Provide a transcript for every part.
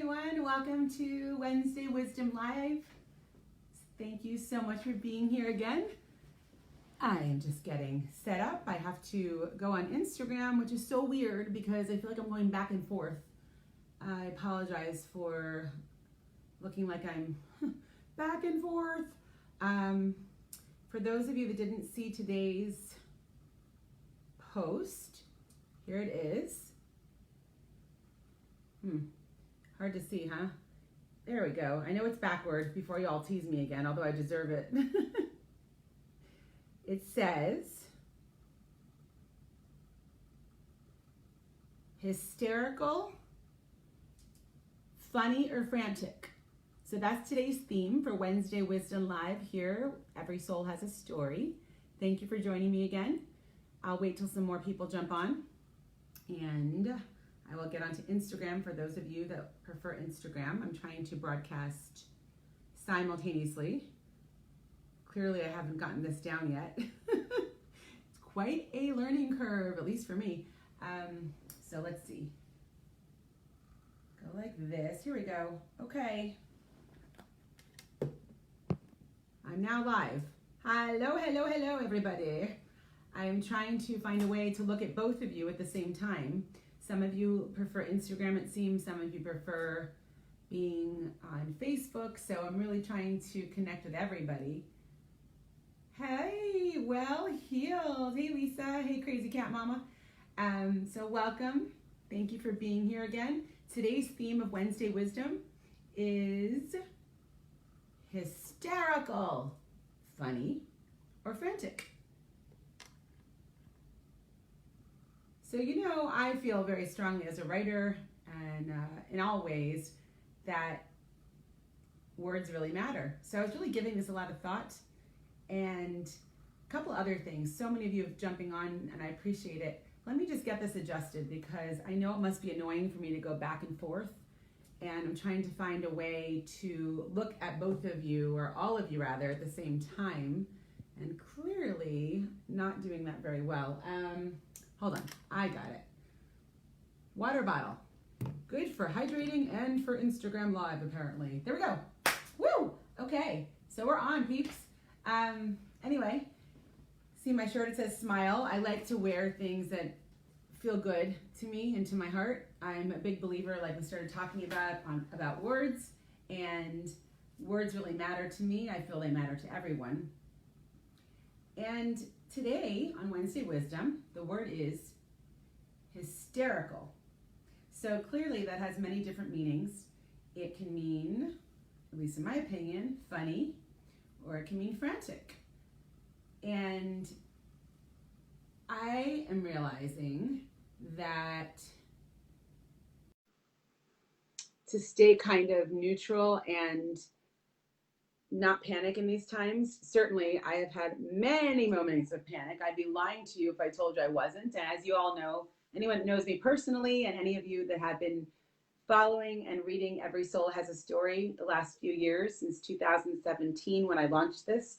everyone. Welcome to Wednesday Wisdom Live. Thank you so much for being here again. I am just getting set up. I have to go on Instagram, which is so weird because I feel like I'm going back and forth. I apologize for looking like I'm back and forth. For those of you that didn't see today's post, here it is. Hard to see, huh? There we go. I know it's backward before you all tease me again, although I deserve it. It says, hysterical, funny, or frantic. So that's today's theme for Wednesday Wisdom Live here. Every soul has a story. Thank you for joining me again. I'll wait till some more people jump on, and I will get onto Instagram for those of you that prefer Instagram. I'm trying to broadcast simultaneously. Clearly, I haven't gotten this down yet. It's quite a learning curve, at least for me. So let's see. Go like this. Here we go. Okay. I'm now live. Hello, hello, hello, everybody. I am trying to find a way to look at both of you at the same time. Some of you prefer Instagram, it seems. Some of you prefer being on Facebook. So I'm really trying to connect with everybody. Hey, well healed. Hey, Lisa. Hey, Crazy Cat Mama. So welcome. Thank you for being here again. Today's theme of Wednesday Wisdom is hysterical, funny, or frantic. So, you know, I feel very strongly as a writer and in all ways that words really matter. So I was really giving this a lot of thought, and a couple other things. So many of you are jumping on, and I appreciate it. Let me just get this adjusted because I know it must be annoying for me to go back and forth, and I'm trying to find a way to look at both of you, or all of you rather, at the same time, and clearly not doing that very well. Hold on, I got it. Water bottle. Good for hydrating and for Instagram Live, apparently. There we go. Woo! Okay, so we're on, peeps. Anyway, see my shirt, it says smile. I like to wear things that feel good to me and to my heart. I'm a big believer, like we started talking about words, and words really matter to me. I feel they matter to everyone. And today, on Wednesday Wisdom, the word is hysterical. So clearly that has many different meanings. It can mean, at least in my opinion, funny, or it can mean frantic. And I am realizing that to stay kind of neutral and not panic in these times. Certainly, I have had many moments of panic. I'd be lying to you if I told you I wasn't. And as you all know, anyone that knows me personally, and any of you that have been following and reading Every Soul Has a Story the last few years, since 2017 when I launched this,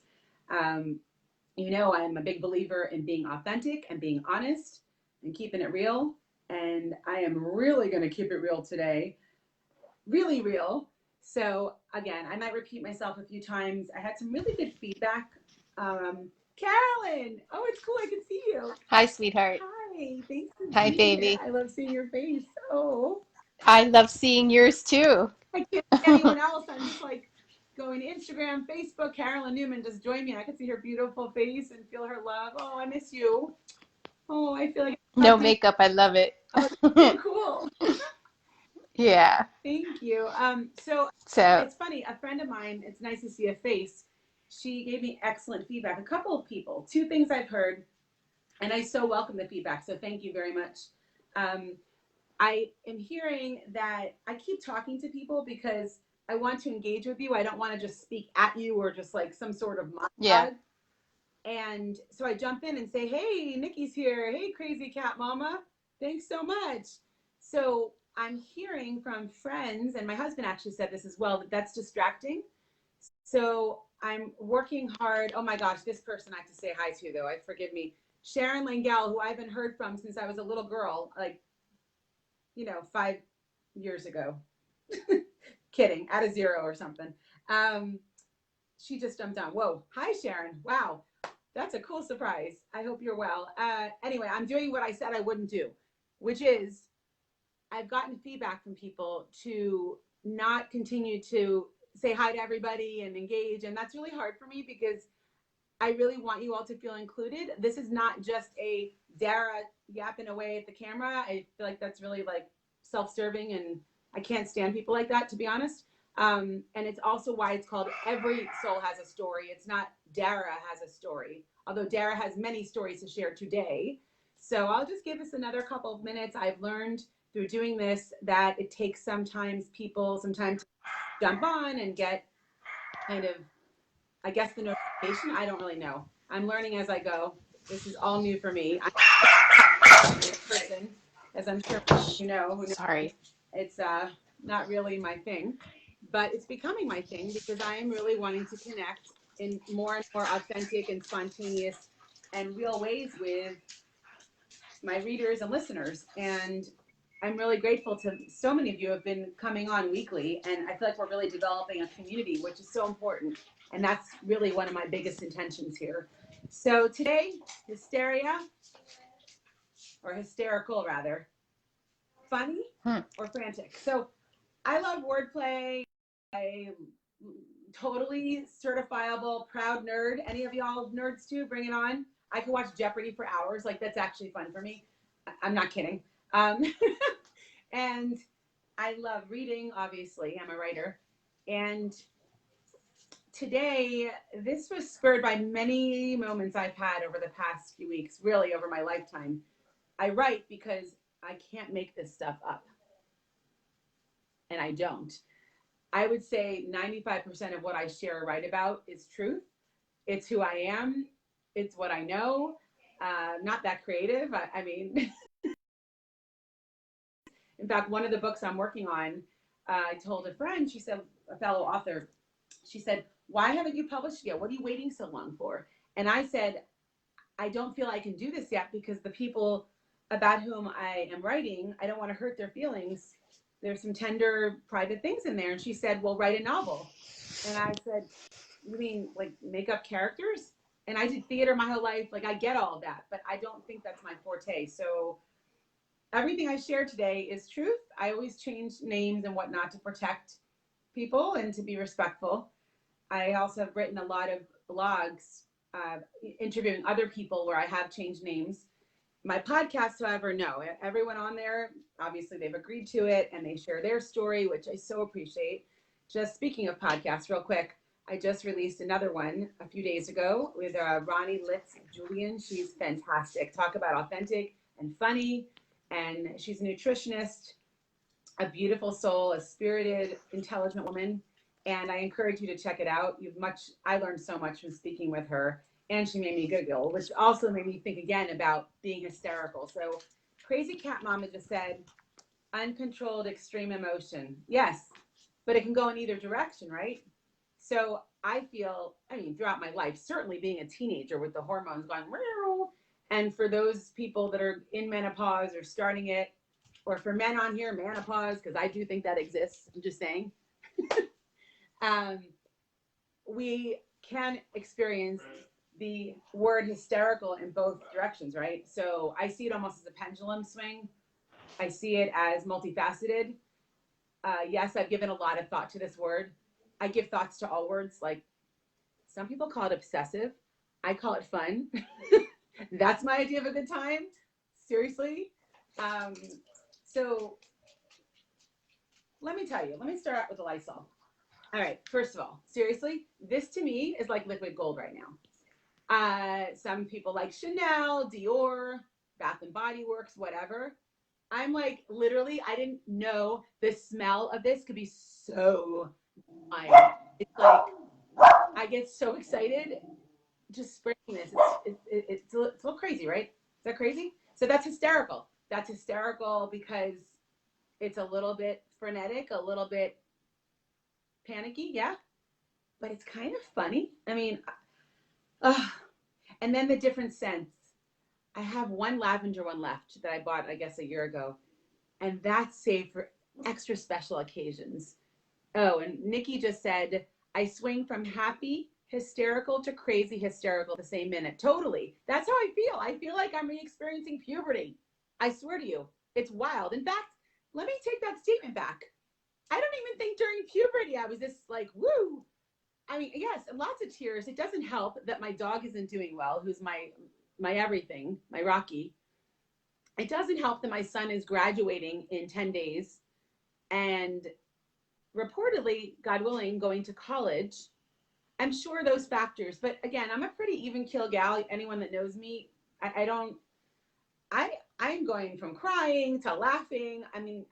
you know I'm a big believer in being authentic and being honest and keeping it real. And I am really going to keep it real today. Really real. So again, I might repeat myself a few times. I had some really good feedback. Carolyn, oh, it's cool. I can see you. Hi, sweetheart. Hi, thanks for Hi, being baby. here. I love seeing your face. Oh, I love seeing yours too. I can't see anyone else. I'm just like going to Instagram, Facebook. Carolyn Newman just joined me. I can see her beautiful face and feel her love. Oh, I miss you. Oh, I feel like No makeup. I love it. Oh, so cool. Yeah. Thank you. So it's funny, a friend of mine, it's nice to see a face. She gave me excellent feedback. A couple of people, two things I've heard, and I so welcome the feedback. So thank you very much. I am hearing that I keep talking to people because I want to engage with you. I don't want to just speak at you or just like some sort of monologue. Yeah. And so I jump in and say, hey, Nikki's here. Hey, Crazy Cat Mama. Thanks so much. So I'm hearing from friends, and my husband actually said this as well, that that's distracting. So I'm working hard. Oh my gosh, this person I have to say hi to though. Forgive me. Sharon Langell, who I haven't heard from since I was a little girl, like, 5 years ago. Kidding, at a 0 or something. Um, she just jumped on. Whoa. Hi, Sharon. Wow. That's a cool surprise. I hope you're well. Anyway, I'm doing what I said I wouldn't do, which is I've gotten feedback from people to not continue to say hi to everybody and engage. And that's really hard for me because I really want you all to feel included. This is not just a Dara yapping away at the camera. I feel like that's really like self-serving, and I can't stand people like that, to be honest. And it's also why it's called Every Soul Has a Story. It's not Dara has a story, although Dara has many stories to share today. So I'll just give us another couple of minutes. I've learned through doing this that it takes sometimes people some time to jump on and get kind of, I guess, the notification. I don't really know. I'm learning as I go. This is all new for me. I'm a person, as I'm sure you know, who knows, Sorry. it's not really my thing, but it's becoming my thing because I am really wanting to connect in more and more authentic and spontaneous and real ways with my readers and listeners. And I'm really grateful to so many of you have been coming on weekly, and I feel like we're really developing a community, which is so important. And that's really one of my biggest intentions here. So today, hysteria, or hysterical rather, funny or frantic. So I love wordplay. I totally certifiable, proud nerd. Any of y'all nerds too? Bring it on. I could watch Jeopardy for hours. Like, that's actually fun for me. I'm not kidding. Um, and I love reading, obviously. I'm a writer. And today, this was spurred by many moments I've had over the past few weeks, really over my lifetime. I write because I can't make this stuff up. And I don't. I would say 95% of what I share or write about is truth. It's who I am. It's what I know. Not that creative. I mean, in fact, one of the books I'm working on, I told a friend, she said, a fellow author, she said, why haven't you published yet? What are you waiting so long for? And I said, I don't feel I can do this yet because the people about whom I am writing, I don't want to hurt their feelings. There's some tender private things in there. And she said, well, write a novel. And I said, you mean like make up characters? And I did theater my whole life. Like, I get all of that, but I don't think that's my forte. So everything I share today is truth. I always change names and whatnot to protect people and to be respectful. I also have written a lot of blogs interviewing other people where I have changed names. My podcast, however, no. Everyone on there, obviously, they've agreed to it and they share their story, which I so appreciate. Just speaking of podcasts, real quick, I just released another one a few days ago with Ronnie Litz Julian. She's fantastic. Talk about authentic and funny. And she's a nutritionist, a beautiful soul, a spirited, intelligent woman. And I encourage you to check it out. I learned so much from speaking with her, and she made me giggle, which also made me think again about being hysterical. So Crazy Cat Mama just said, uncontrolled extreme emotion. Yes, but it can go in either direction, right? So I feel, I mean, throughout my life, certainly being a teenager with the hormones going, meow, and for those people that are in menopause or starting it, or for men on here, menopause, because I do think that exists. I'm just saying. um, we can experience the word hysterical in both directions, right? So I see it almost as a pendulum swing. I see it as multifaceted. Yes, I've given a lot of thought to this word. I give thoughts to all words. Like, some people call it obsessive. I call it fun. That's my idea of a good time. Seriously. Um, so let me tell you, let me start out with the Lysol. All right, first of all, seriously, this to me is like liquid gold right now. Some people like Chanel, Dior, Bath and Body Works, whatever. I'm like, literally, I didn't know the smell of this could be so fine. It's like, I get so excited just spraying this. It's a little crazy, right? Is that crazy? So that's hysterical. That's hysterical because it's a little bit frenetic, a little bit panicky, yeah, but it's kind of funny. I mean, uh, and then the different scents. I have one lavender one left that I bought, I guess, a year ago, and that's saved for. extra special occasions. Oh, and Nikki just said, I swing from happy hysterical to crazy hysterical the same minute. Totally. That's how I feel. I feel like I'm re-experiencing puberty. I swear to you, it's wild. In fact, let me take that statement back. I don't even think during puberty I was this like, woo. I mean, yes, lots of tears. It doesn't help that my dog isn't doing well, who's my everything, my Rocky. It doesn't help that my son is graduating in 10 days and reportedly, God willing, going to college. I'm sure those factors, but again, I'm a pretty even keel gal. Anyone that knows me, I don't, I'm going from crying to laughing. I mean,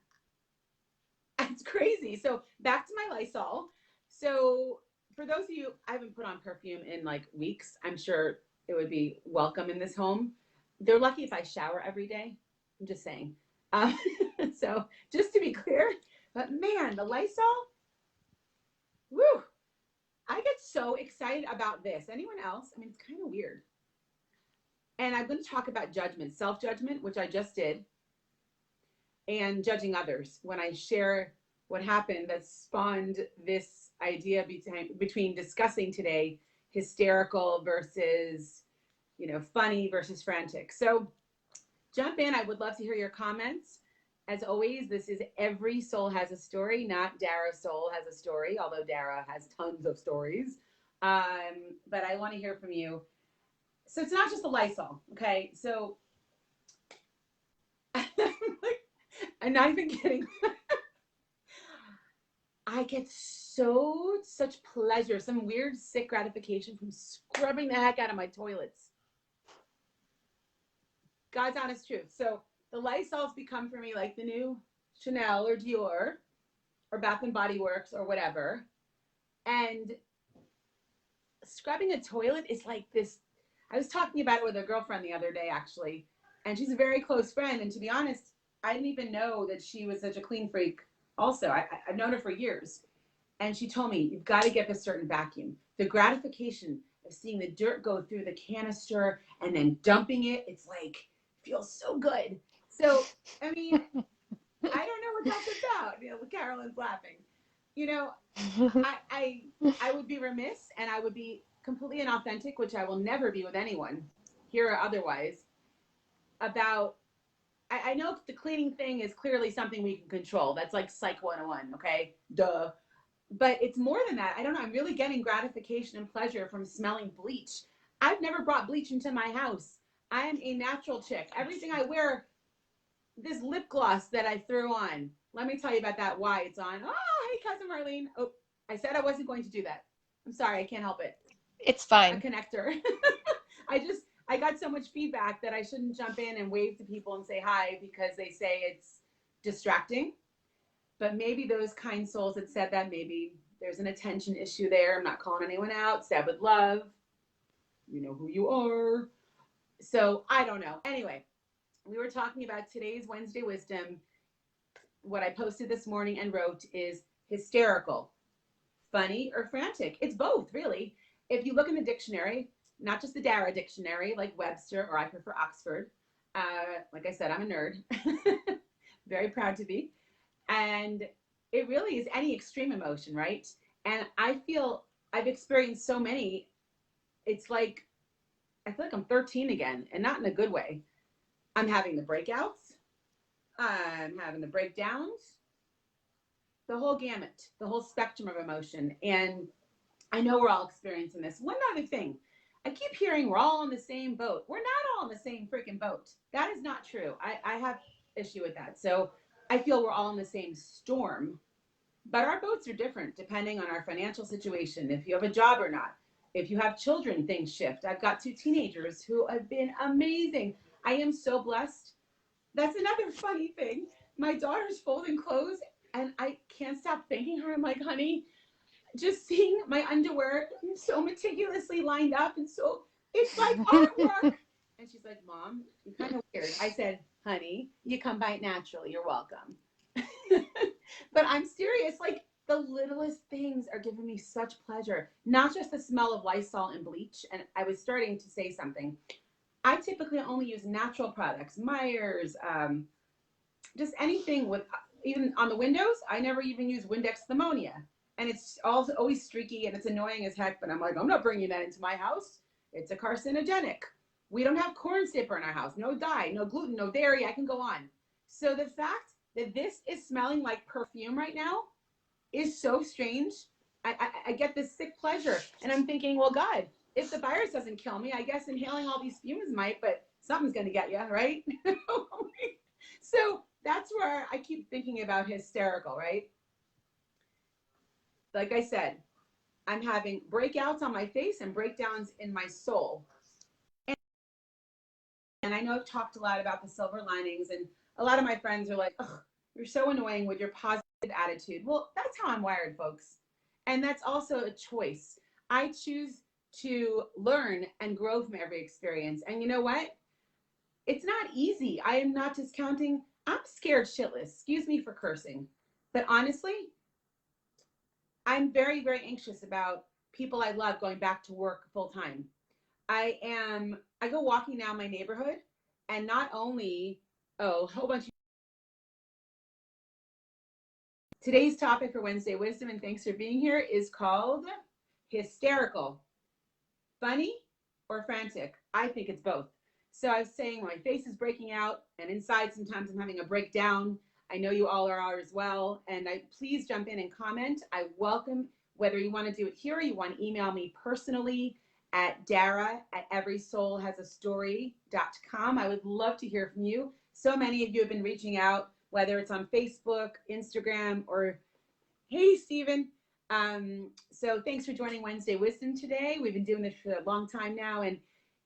it's crazy. So back to my Lysol. So for those of you, I haven't put on perfume in like weeks. I'm sure it would be welcome in this home. They're lucky if I shower every day. I'm just saying. Um, so just to be clear, but man, the Lysol, woo, I get so excited about this. Anyone else? I mean, it's kind of weird. And I'm going to talk about judgment, self judgment, which I just did, and judging others when I share what happened that spawned this idea between discussing today hysterical versus, funny versus frantic. So jump in. I would love to hear your comments. As always, this is Every Soul Has a Story, not Dara's Soul Has a Story, although Dara has tons of stories. But I want to hear from you. So it's not just the Lysol, okay? So I'm not even kidding. I get such pleasure, some weird sick gratification from scrubbing the heck out of my toilets. God's honest truth. So the Lysol's become for me like the new Chanel or Dior or Bath and Body Works or whatever. And scrubbing a toilet is like this. I was talking about it with a girlfriend the other day, actually, and she's a very close friend. And to be honest, I didn't even know that she was such a clean freak. Also, I've known her for years. And she told me, you've got to get this certain vacuum. The gratification of seeing the dirt go through the canister and then dumping it, it's like, feels so good. So, I mean, I don't know what that's about. Carolyn's laughing. You know, I I would be remiss and I would be completely inauthentic, which I will never be with anyone, here or otherwise, about I know the cleaning thing is clearly something we can control. That's like Psych 101, okay? Duh. But it's more than that. I don't know. I'm really getting gratification and pleasure from smelling bleach. I've never brought bleach into my house. I am a natural chick. Everything I wear, this lip gloss that I threw on, let me tell you about that, why it's on. Oh, hey, Cousin Marlene. Oh, I said I wasn't going to do that. I'm sorry. I can't help it. It's A fine. connector. I got so much feedback that I shouldn't jump in and wave to people and say hi because they say it's distracting. But maybe those kind souls that said that, maybe there's an attention issue there. I'm not calling anyone out. Said with love. You know who you are. So I don't know. Anyway, we were talking about today's Wednesday wisdom. What I posted this morning and wrote is hysterical, funny, or frantic. It's both, really. If you look in the dictionary, not just the Dara dictionary, like Webster, or I prefer Oxford. Like I said, I'm a nerd. Very proud to be. And it really is any extreme emotion, right? And I feel I've experienced so many. It's like I feel like I'm 13 again, and not in a good way. I'm having the breakouts, I'm having the breakdowns, the whole gamut, the whole spectrum of emotion. And I know we're all experiencing this. One other thing, I keep hearing we're all in the same boat. We're not all in the same freaking boat. That is not true. I have issue with that. So I feel we're all in the same storm, but our boats are different depending on our financial situation, if you have a job or not. If you have children, things shift. I've got two teenagers who have been amazing. I am so blessed. That's another funny thing. My daughter's folding clothes, and I can't stop thanking her. I'm like, honey, just seeing my underwear so meticulously lined up, and so it's like artwork. And she's like, Mom, you're kind of weird. I said, honey, you come by it naturally. You're welcome. But I'm serious. Like, the littlest things are giving me such pleasure. Not just the smell of Lysol and bleach. And I was starting to say something. I typically only use natural products, Myers, just anything with even on the windows, I never even use Windex ammonia. And it's also always streaky and it's annoying as heck, but I'm like, I'm not bringing that into my house. It's a carcinogenic. We don't have corn snipper in our house. No dye, no gluten, no dairy. I can go on. So the fact that this is smelling like perfume right now is so strange. I get this sick pleasure. And I'm thinking, well, God, if the virus doesn't kill me, I guess inhaling all these fumes might, but something's going to get you, right? So that's where I keep thinking about hysterical, right? Like I said, I'm having breakouts on my face and breakdowns in my soul. And I know I've talked a lot about the silver linings, and a lot of my friends are like, ugh, you're so annoying with your positive attitude. Well, that's how I'm wired, folks. And that's also a choice. I choose to learn and grow from every experience. And you know what? It's not easy. I am not discounting. I'm scared shitless. Excuse me for cursing. But honestly, I'm very, very anxious about people I love going back to work full time. I go walking now in my neighborhood, and not only, oh, a whole bunch of today's topic for Wednesday Wisdom, and thanks for being here, is called hysterical. Funny or frantic? I think it's both. So I was saying my face is breaking out, and inside sometimes I'm having a breakdown. I know you all are as well. And please jump in and comment. I welcome whether you want to do it here or you want to email me personally at dara@everysoulhasastory.com. I would love to hear from you. So many of you have been reaching out, whether it's on Facebook, Instagram, or hey, Stephen. So thanks for joining Wednesday Wisdom today. We've been doing this for a long time now, and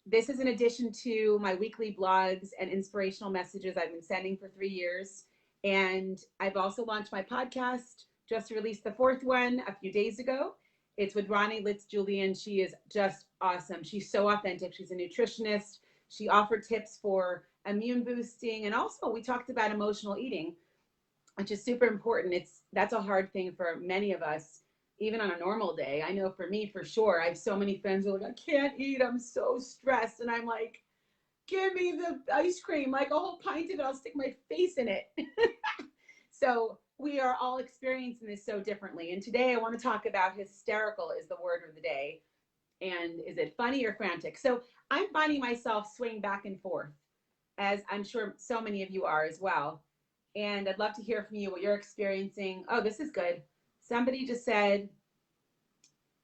this is in addition to my weekly blogs and inspirational messages I've been sending for 3 years. And I've also launched my podcast, just released the fourth one a few days ago. It's with Ronnie Litz Julian. She is just awesome. She's so authentic. She's a nutritionist. She offered tips for immune boosting. And also we talked about emotional eating, which is super important. That's a hard thing for many of us, even on a normal day. I know for me, for sure, I have so many friends who are like, I can't eat, I'm so stressed. And I'm like, give me the ice cream, like a whole pint of it, I'll stick my face in it. So we are all experiencing this so differently. And today I want to talk about hysterical is the word of the day. And is it funny or frantic? So I'm finding myself swing back and forth, as I'm sure so many of you are as well. And I'd love to hear from you what you're experiencing. Oh, this is good. Somebody just said,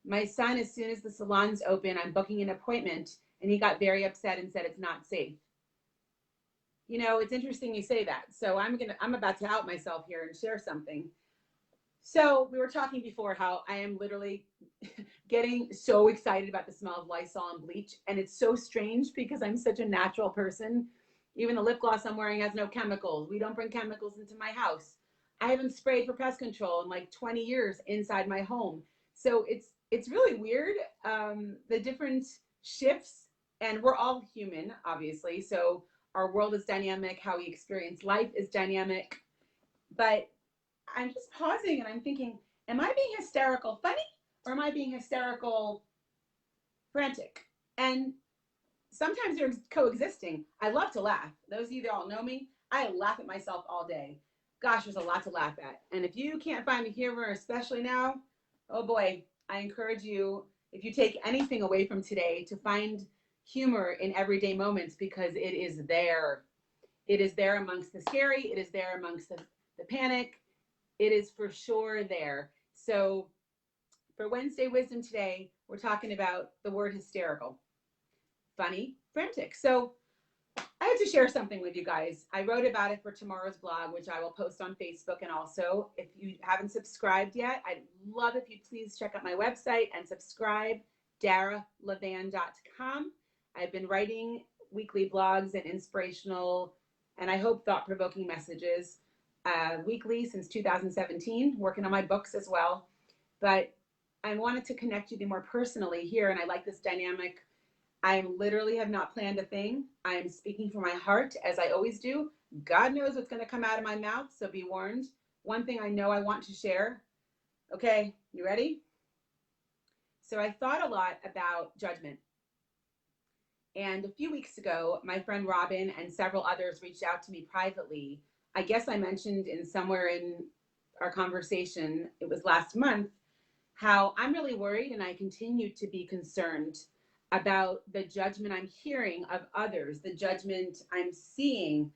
my son, as soon as the salon's open, I'm booking an appointment, and he got very upset and said it's not safe. You know, it's interesting you say that. So I'm about to out myself here and share something. So we were talking before how I am literally getting so excited about the smell of Lysol and bleach. And it's so strange because I'm such a natural person. Even the lip gloss I'm wearing has no chemicals. We don't bring chemicals into my house. I haven't sprayed for pest control in like 20 years inside my home. So it's really weird, the different shifts. And we're all human, obviously. So our world is dynamic. How we experience life is dynamic. But I'm just pausing and I'm thinking, am I being hysterical funny or am I being hysterical frantic? And sometimes they're coexisting. I love to laugh. Those of you that all know me, I laugh at myself all day. Gosh, there's a lot to laugh at. And if you can't find the humor, especially now, oh boy, I encourage you, if you take anything away from today, to find humor in everyday moments because it is there. It is there amongst the scary. It is there amongst the panic. It is for sure there. So for Wednesday Wisdom today, we're talking about the word hysterical, funny, frantic. So I have to share something with you guys. I wrote about it for tomorrow's blog, which I will post on Facebook. And also, if you haven't subscribed yet, I'd love if you'd please check out my website and subscribe, daralevan.com. I've been writing weekly blogs and inspirational, and I hope thought-provoking messages weekly since 2017, working on my books as well. But I wanted to connect with you more personally here, and I like this dynamic. I literally have not planned a thing. I'm speaking from my heart, as I always do. God knows what's going to come out of my mouth, so be warned. One thing I know I want to share. Okay, you ready? So I thought a lot about judgment. And a few weeks ago, my friend Robin and several others reached out to me privately I guess I mentioned in somewhere in our conversation, it was last month, how I'm really worried and I continue to be concerned about the judgment I'm hearing of others, the judgment I'm seeing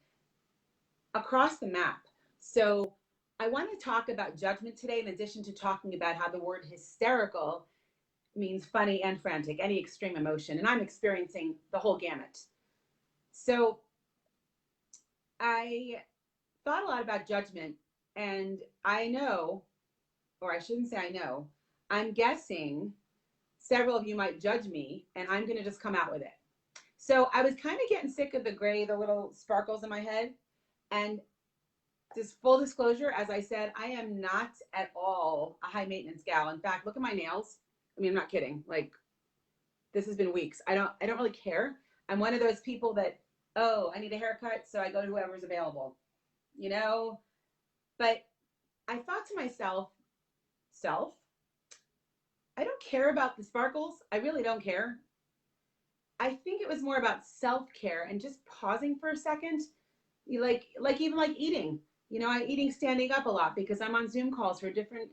across the map. So I want to talk about judgment today, in addition to talking about how the word hysterical means funny and frantic, any extreme emotion. And I'm experiencing the whole gamut. So I thought a lot about judgment, and I know, or I shouldn't say I know, I'm guessing several of you might judge me, and I'm going to just come out with it. So I was kind of getting sick of the gray, the little sparkles in my head. And just full disclosure, as I said, I am not at all a high maintenance gal. In fact, look at my nails. I mean, I'm not kidding. Like, this has been weeks. I don't really care. I'm one of those people that, oh, I need a haircut, so I go to whoever's available, you know? But I thought to myself, self, I don't care about the sparkles. I really don't care. I think it was more about self-care and just pausing for a second. You like even like eating. I'm eating standing up a lot because I'm on Zoom calls for different,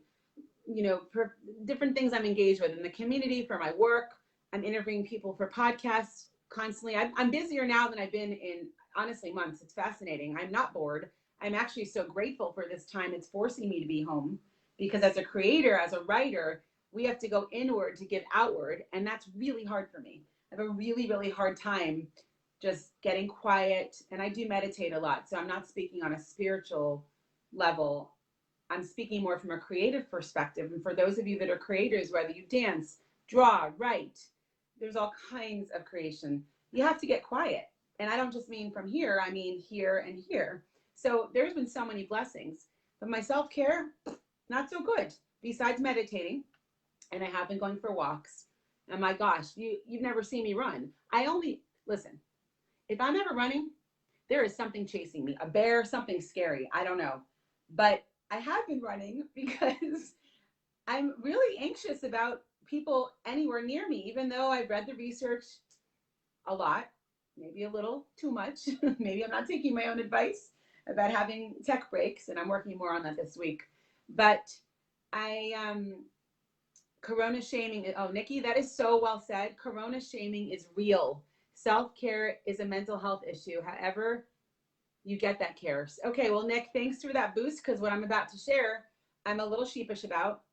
for different things I'm engaged with in the community, for my work. I'm interviewing people for podcasts constantly. I'm busier now than I've been in, honestly, months. It's fascinating. I'm not bored. I'm actually so grateful for this time. It's forcing me to be home because as a creator, as a writer, we have to go inward to give outward. And that's really hard for me. I have a really, really hard time just getting quiet. And I do meditate a lot. So I'm not speaking on a spiritual level. I'm speaking more from a creative perspective. And for those of you that are creators, whether you dance, draw, write, there's all kinds of creation. You have to get quiet. And I don't just mean from here, I mean here and here. So there's been so many blessings. But my self-care, not so good. Besides meditating, and I have been going for walks. And my gosh, you've never seen me run. Listen, if I'm ever running, there is something chasing me, a bear, something scary. I don't know. But I have been running because I'm really anxious about people anywhere near me, even though I've read the research a lot, maybe a little too much. Maybe I'm not taking my own advice about having tech breaks, and I'm working more on that this week. But I Corona shaming. Oh, Nikki, that is so well said. Corona shaming is real. Self-care is a mental health issue. However, you get that care. Okay, well, Nick, thanks for that boost, because what I'm about to share, I'm a little sheepish about,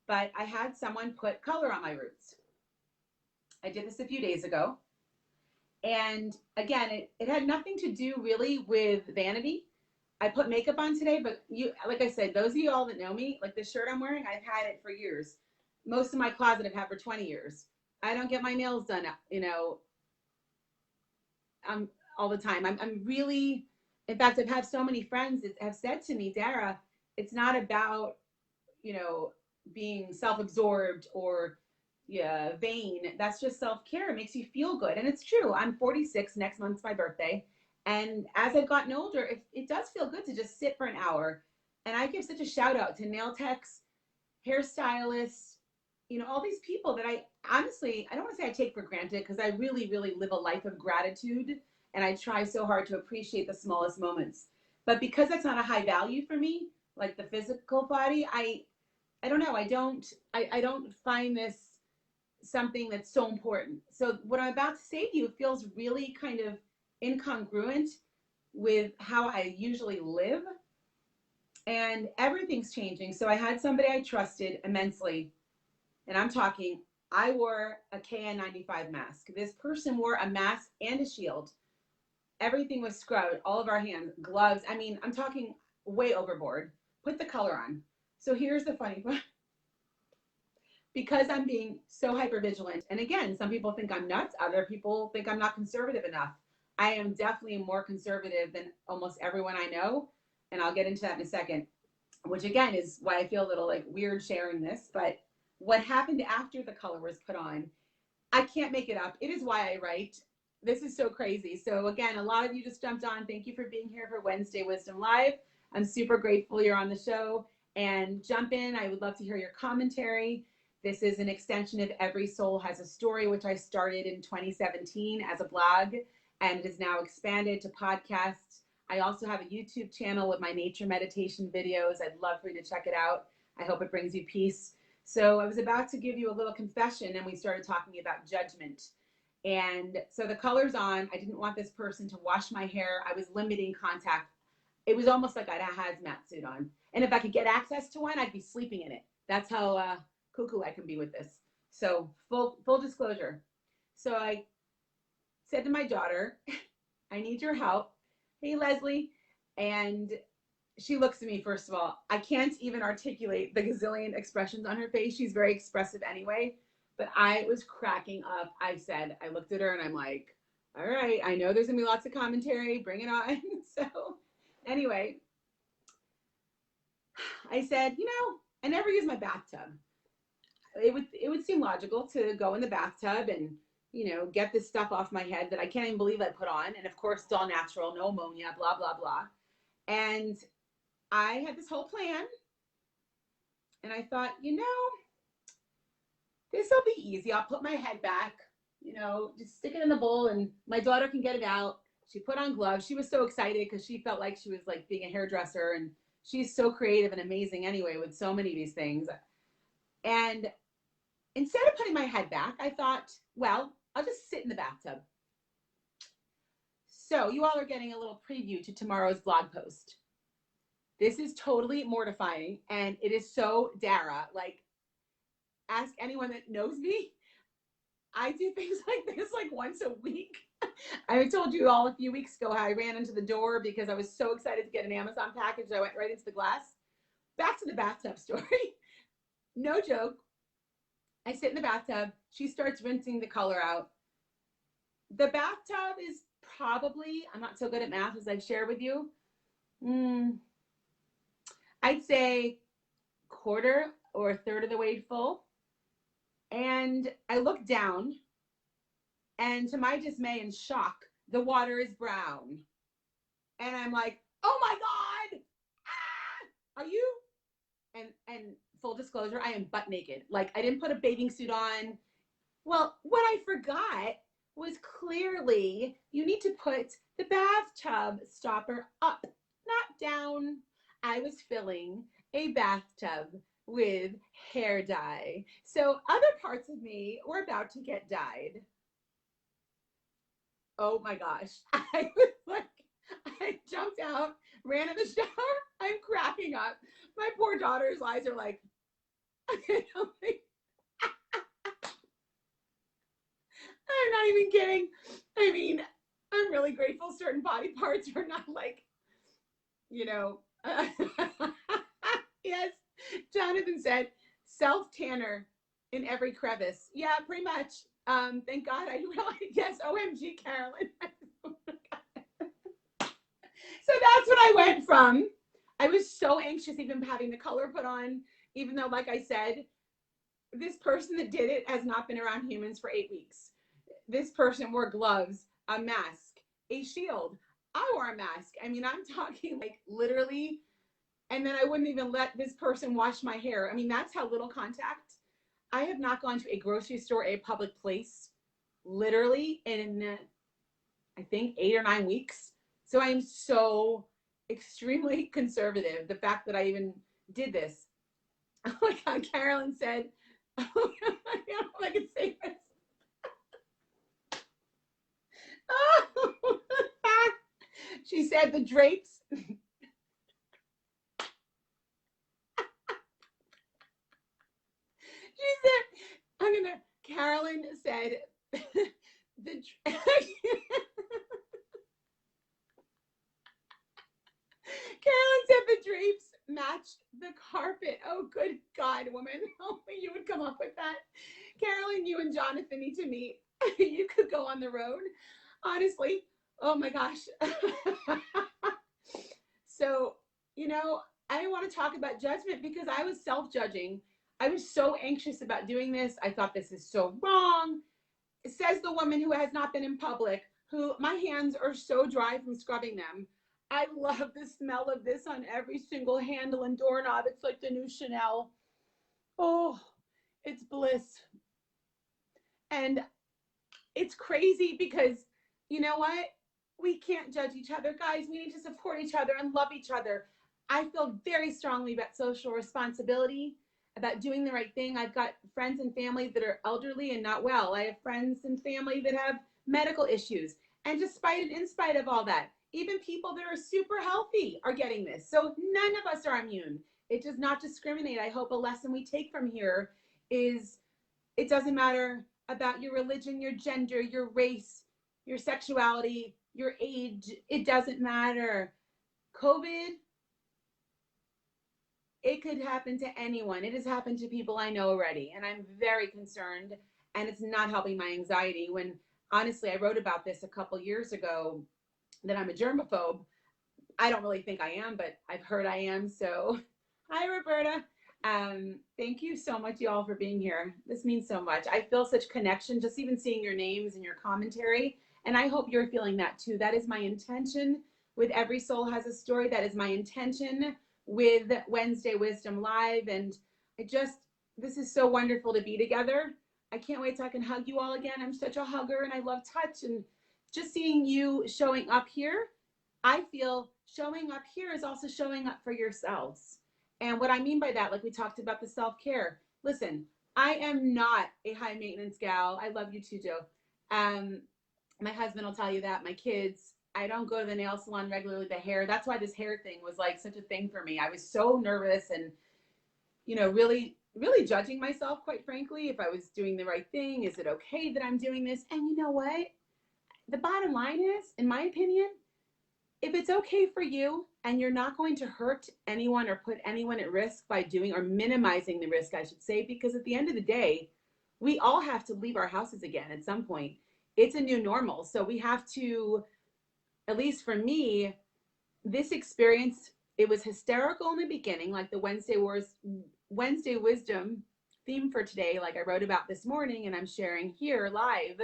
but I had someone put color on my roots. I did this a few days ago. And again, it had nothing to do really with vanity. I put makeup on today, but like I said, those of you all that know me, like the shirt I'm wearing, I've had it for years. Most of my closet I've had for 20 years. I don't get my nails done, all the time. I'm really, in fact, I've had so many friends that have said to me, Dara, it's not about, being self-absorbed or vain. That's just self-care. It makes you feel good. And it's true. I'm 46. Next month's my birthday. And as I've gotten older, it does feel good to just sit for an hour. And I give such a shout out to nail techs, hairstylists, all these people that I honestly, I don't want to say I take for granted, because I really, really live a life of gratitude. And I try so hard to appreciate the smallest moments. But because that's not a high value for me, like the physical body, I don't know. I don't find this something that's so important. So what I'm about to say to you feels really kind of incongruent with how I usually live. And everything's changing. So I had somebody I trusted immensely. And I'm talking, I wore a KN95 mask. This person wore a mask and a shield. Everything was scrubbed, all of our hands, gloves. I mean, I'm talking way overboard. Put the color on. So here's the funny part. Because I'm being so hyper vigilant, and again, some people think I'm nuts, other people think I'm not conservative enough. I am definitely more conservative than almost everyone I know, and I'll get into that in a second, which again is why I feel a little like weird sharing this. But what happened after the color was put on, I can't make it up. It is why I write. This is so crazy. So again, a lot of you just jumped on. Thank you for being here for Wednesday Wisdom Live. I'm super grateful you're on the show, and jump in. I would love to hear your commentary. This is an extension of Every Soul Has a Story, which I started in 2017 as a blog, and it is now expanded to podcasts. I also have a YouTube channel with my nature meditation videos. I'd love for you to check it out. I hope it brings you peace. So I was about to give you a little confession, and we started talking about judgment. And so the color's on. I didn't want this person to wash my hair. I was limiting contact. It was almost like I had a hazmat suit on. And if I could get access to one, I'd be sleeping in it. That's how cuckoo I can be with this. So full disclosure. So I said to my daughter, I need your help. Hey, Leslie. And she looks at me, first of all. I can't even articulate the gazillion expressions on her face. She's very expressive anyway. But I was cracking up. I looked at her and I'm like, all right, I know there's going to be lots of commentary. Bring it on. So anyway, I said, I never use my bathtub. It would seem logical to go in the bathtub and get this stuff off my head that I can't even believe I put on. And of course, it's all natural, no ammonia, blah, blah, blah. And I had this whole plan. And I thought, this will be easy. I'll put my head back, just stick it in the bowl and my daughter can get it out. She put on gloves. She was so excited because she felt like she was like being a hairdresser, and she's so creative and amazing anyway with so many of these things. And instead of putting my head back, I thought, well, I'll just sit in the bathtub. So you all are getting a little preview to tomorrow's blog post. This is totally mortifying, and it is so Dara. Like, ask anyone that knows me. I do things like this like once a week. I told you all a few weeks ago how I ran into the door because I was so excited to get an Amazon package. I went right into the glass. Back to the bathtub story. No joke. I sit in the bathtub. She starts rinsing the color out. The bathtub is probably, I'm not so good at math as I've shared with you. I'd say quarter or a third of the way full. And I look down, and to my dismay and shock, the water is brown. And I'm like, oh my God, are you? And full disclosure, I am butt naked. Like, I didn't put a bathing suit on. Well, what I forgot was clearly you need to put the bathtub stopper up, not down. I was filling a bathtub with hair dye. So other parts of me were about to get dyed. Oh my gosh. I was like, I jumped out, ran in the shower. I'm cracking up. My poor daughter's eyes are like, I'm not even kidding. I mean, I'm really grateful certain body parts are not like, yes. Jonathan said, self-tanner in every crevice. Yeah, pretty much. Thank God I realized, yes, OMG, Carolyn. So that's what I went from. I was so anxious even having the color put on, even though, like I said, this person that did it has not been around humans for 8 weeks. This person wore gloves, a mask, a shield. I wore a mask. I mean, I'm talking like literally, and then I wouldn't even let this person wash my hair. I mean, that's how little contact. I have not gone to a grocery store, a public place, literally in, I think, 8 or 9 weeks. So I am so extremely conservative. The fact that I even did this. Oh my God, Carolyn said, I don't know if I can say this. She said the drapes. She said, Carolyn said, Carolyn said the drapes matched the carpet. Oh, good God, woman. Only you would come up with that. Carolyn, you and Jonathan need to meet. You could go on the road. Honestly. Oh my gosh. So, I want to talk about judgment because I was self-judging. I was so anxious about doing this. I thought this is so wrong. Says the woman who has not been in public, who my hands are so dry from scrubbing them. I love the smell of this on every single handle and doorknob. It's like the new Chanel. Oh, it's bliss. And it's crazy because you know what? We can't judge each other. Guys, we need to support each other and love each other. I feel very strongly about social responsibility, about doing the right thing. I've got friends and family that are elderly and not well. I have friends and family that have medical issues. And despite and in spite of all that, even people that are super healthy are getting this. So none of us are immune. It does not discriminate. I hope a lesson we take from here is it doesn't matter about your religion, your gender, your race, your sexuality, your age. It doesn't matter. COVID, it could happen to anyone. It has happened to people I know already, and I'm very concerned. And it's not helping my anxiety. When honestly, I wrote about this a couple years ago that I'm a germaphobe. I don't really think I am, but I've heard I am. So, hi, Roberta. Thank you so much, y'all, for being here. This means so much. I feel such connection just even seeing your names and your commentary. And I hope you're feeling that too. That is my intention with Every Soul Has a Story. That is my intention with Wednesday Wisdom Live. And this is so wonderful to be together. I can't wait till I can hug you all again. I'm such a hugger and I love touch. And just seeing you showing up here, I feel showing up here is also showing up for yourselves. And what I mean by that, like we talked about the self care, listen, I am not a high maintenance gal. I love you too, Joe. Um, my husband will tell you that. My kids, I don't go to the nail salon regularly, the hair. That's why this hair thing was like such a thing for me. I was so nervous and, really, really judging myself, quite frankly, if I was doing the right thing. Is it okay that I'm doing this? And you know what? The bottom line is, in my opinion, if it's okay for you and you're not going to hurt anyone or put anyone at risk by doing or minimizing the risk, I should say, because at the end of the day, we all have to leave our houses again at some point. It's a new normal. So we have to, at least for me, this experience, it was hysterical in the beginning, like the Wednesday Wisdom theme for today, like I wrote about this morning and I'm sharing here live,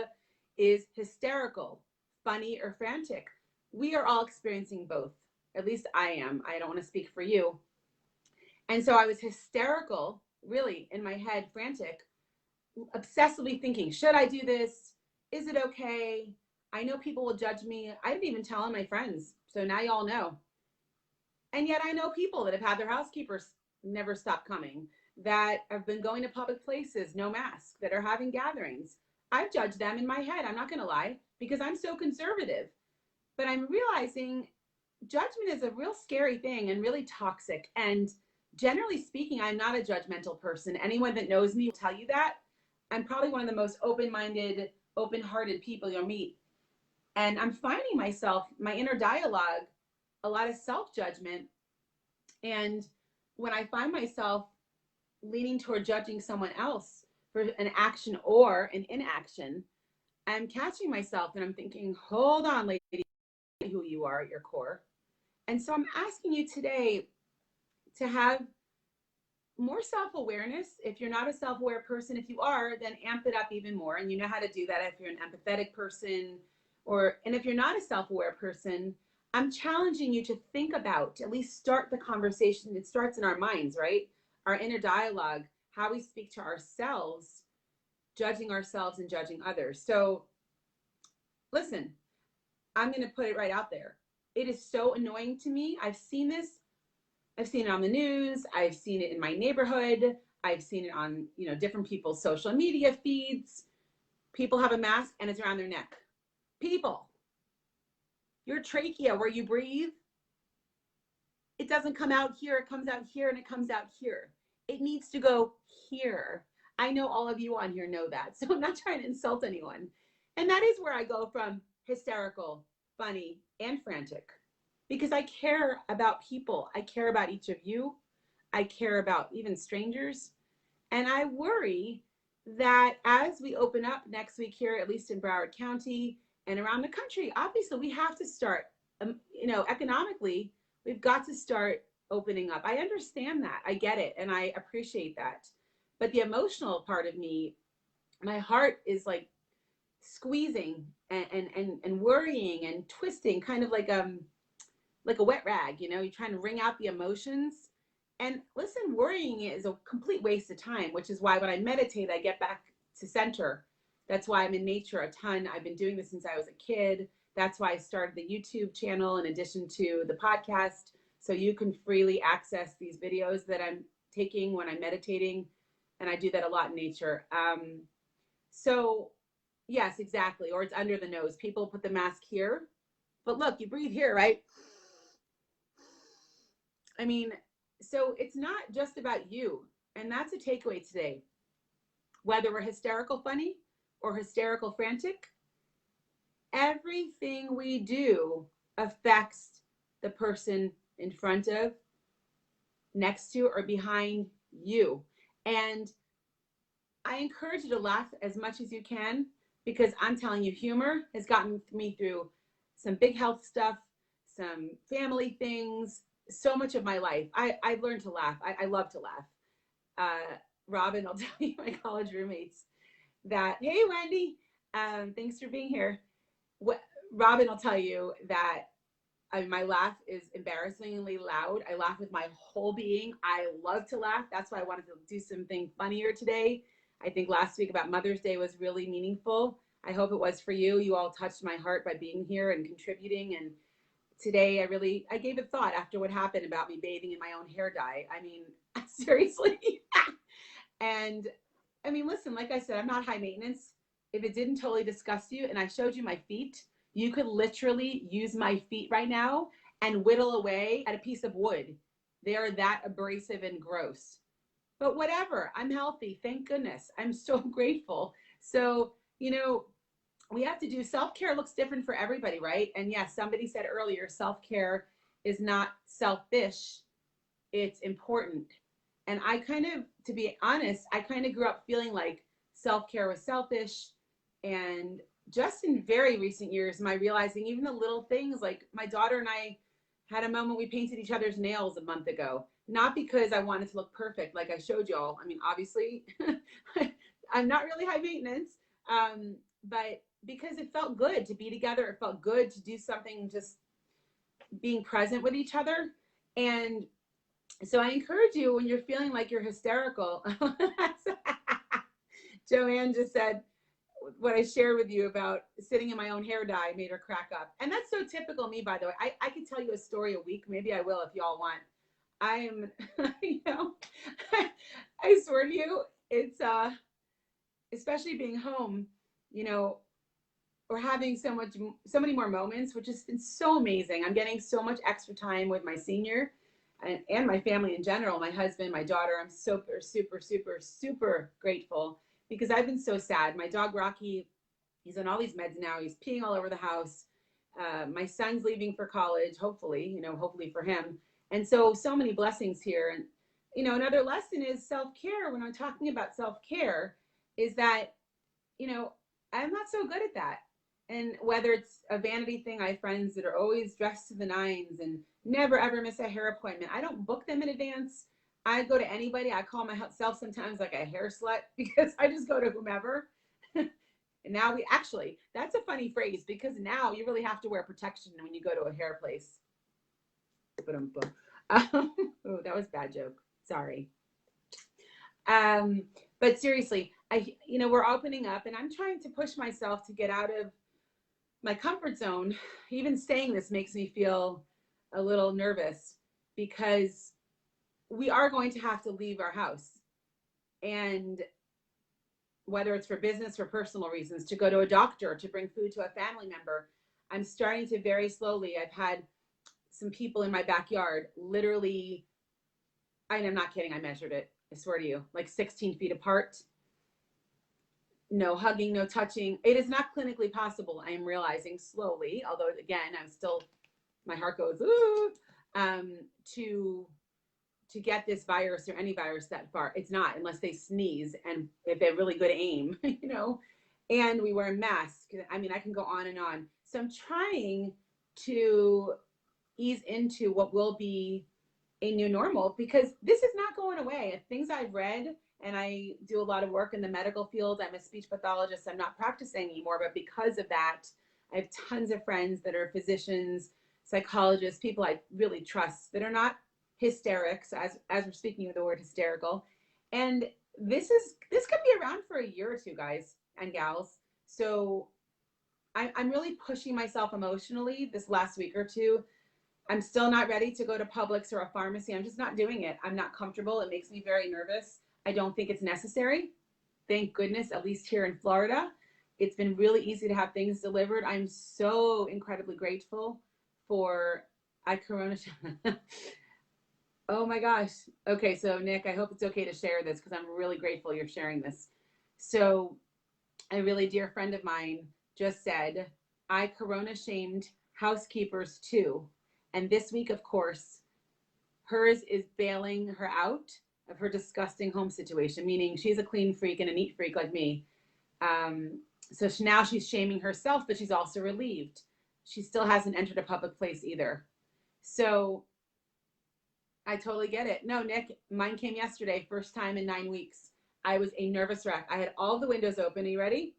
is hysterical, funny, or frantic. We are all experiencing both. At least I am. I don't want to speak for you. And so I was hysterical, really, in my head, frantic, obsessively thinking, should I do this? Is it okay? I know people will judge me. I didn't even tell my friends. So now y'all know. And yet I know people that have had their housekeepers never stop coming, that have been going to public places, no mask, that are having gatherings. I've judged them in my head. I'm not going to lie because I'm so conservative. But I'm realizing judgment is a real scary thing and really toxic. And generally speaking, I'm not a judgmental person. Anyone that knows me will tell you that. I'm probably one of the most open minded, open hearted people you'll meet. And I'm finding myself, my inner dialogue, a lot of self judgment. And when I find myself leaning toward judging someone else for an action or an inaction, I'm catching myself and I'm thinking, hold on, lady, who you are at your core. And so I'm asking you today to have more self-awareness. If you're not a self-aware person, if you are, then amp it up even more. And you know how to do that if you're an empathetic person, and if you're not a self-aware person, I'm challenging you to think about, at least start the conversation. It starts in our minds, right? Our inner dialogue, how we speak to ourselves, judging ourselves and judging others. So listen, I'm going to put it right out there. It is so annoying to me. I've seen this. I've seen it on the news. I've seen it in my neighborhood. I've seen it on, different people's social media feeds. People have a mask and it's around their neck. People, your trachea where you breathe, it doesn't come out here. It comes out here and it comes out here. It needs to go here. I know all of you on here know that. So I'm not trying to insult anyone. And that is where I go from hysterical, funny, and frantic because I care about people. I care about each of you. I care about even strangers. And I worry that as we open up next week here, at least in Broward County and around the country, obviously we have to start, economically, we've got to start opening up. I understand that. I get it. And I appreciate that. But the emotional part of me, my heart is like squeezing and worrying and twisting, kind of like a wet rag, you're trying to wring out the emotions. And listen, worrying is a complete waste of time, which is why when I meditate, I get back to center. That's why I'm in nature a ton. I've been doing this since I was a kid. That's why I started the YouTube channel in addition to the podcast, so you can freely access these videos that I'm taking when I'm meditating. And I do that a lot in nature. So, yes, exactly. Or it's under the nose. People put the mask here, but look, you breathe here, right? I mean, so it's not just about you. And that's a takeaway today. Whether we're hysterical funny or hysterical frantic, everything we do affects the person in front of, next to, or behind you. And I encourage you to laugh as much as you can, because I'm telling you, humor has gotten me through some big health stuff, some family things, so much of my life. I've learned to laugh. I love to laugh. Robin, I'll tell you, my college roommates, that, hey, Wendy, thanks for being here. What, Robin will tell you that, I mean, my laugh is embarrassingly loud. I laugh with my whole being. I love to laugh. That's why I wanted to do something funnier today. I think last week about Mother's Day was really meaningful. I hope it was for you. You all touched my heart by being here and contributing. And today I gave it thought after what happened about me bathing in my own hair dye. I mean, seriously. And I mean, listen, like I said, I'm not high maintenance. If it didn't totally disgust you and I showed you my feet, you could literally use my feet right now and whittle away at a piece of wood. They are that abrasive and gross. But whatever, I'm healthy. Thank goodness. I'm so grateful. So, we have to do self-care looks different for everybody, right? And yes, somebody said earlier, self-care is not selfish, it's important. And I kind of, to be honest, I kind of grew up feeling like self-care was selfish. And just in very recent years, am I realizing even the little things, like my daughter and I had a moment, we painted each other's nails a month ago. Not because I wanted to look perfect, like I showed y'all. I mean, obviously, I'm not really high maintenance, but because it felt good to be together. It felt good to do something, just being present with each other. And so I encourage you, when you're feeling like you're hysterical. Joanne just said what I shared with you about sitting in my own hair dye made her crack up. And that's so typical me, by the way. I could tell you a story a week. Maybe I will if y'all want. I am, I swear to you, it's, especially being home, you know, we're having so many more moments, which has been so amazing. I'm getting so much extra time with my senior and my family in general, my husband, my daughter. I'm super, super, super, super grateful, because I've been so sad. My dog Rocky, he's on all these meds now. He's peeing all over the house. My son's leaving for college, hopefully, hopefully for him. And so many blessings here. And, another lesson is self-care. When I'm talking about self-care, is that, I'm not so good at that. And whether it's a vanity thing, I have friends that are always dressed to the nines and never ever miss a hair appointment. I don't book them in advance. I go to anybody. I call myself sometimes like a hair slut, because I just go to whomever. And now that's a funny phrase, because now you really have to wear protection when you go to a hair place. Oh, that was a bad joke. Sorry. But seriously, we're opening up, and I'm trying to push myself to get out of my comfort zone. Even saying this makes me feel a little nervous, because we are going to have to leave our house. And whether it's for business or personal reasons, to go to a doctor, to bring food to a family member, I'm starting to very slowly. I've had some people in my backyard, literally, I'm not kidding, I measured it, I swear to you, like 16 feet apart. No hugging, no touching. It is not clinically possible, I am realizing slowly, although again, my heart goes, ooh, to get this virus, or any virus, that far. It's not, unless they sneeze, and if they have really good aim, and we wear masks. I mean, I can go on and on. So I'm trying to ease into what will be a new normal, because this is not going away. Things I've read, and I do a lot of work in the medical field. I'm a speech pathologist. I'm not practicing anymore, but because of that, I have tons of friends that are physicians, psychologists, people I really trust, that are not hysterics, as we're speaking of the word hysterical. And this could be around for a year or two, guys and gals. So I'm really pushing myself emotionally this last week or two. I'm still not ready to go to Publix or a pharmacy. I'm just not doing it. I'm not comfortable. It makes me very nervous. I don't think it's necessary. Thank goodness, at least here in Florida, it's been really easy to have things delivered. I'm so incredibly grateful for I Corona. Oh my gosh. Okay, so Nick, I hope it's okay to share this because I'm really grateful you're sharing this. So, a really dear friend of mine just said, I Corona shamed housekeepers too. And this week, of course, hers is bailing her out of her disgusting home situation, meaning she's a clean freak and a neat freak like me. Now she's shaming herself, but she's also relieved. She still hasn't entered a public place either. So I totally get it. No, Nick, mine came yesterday, first time in 9 weeks. I was a nervous wreck. I had all the windows open. Are you ready?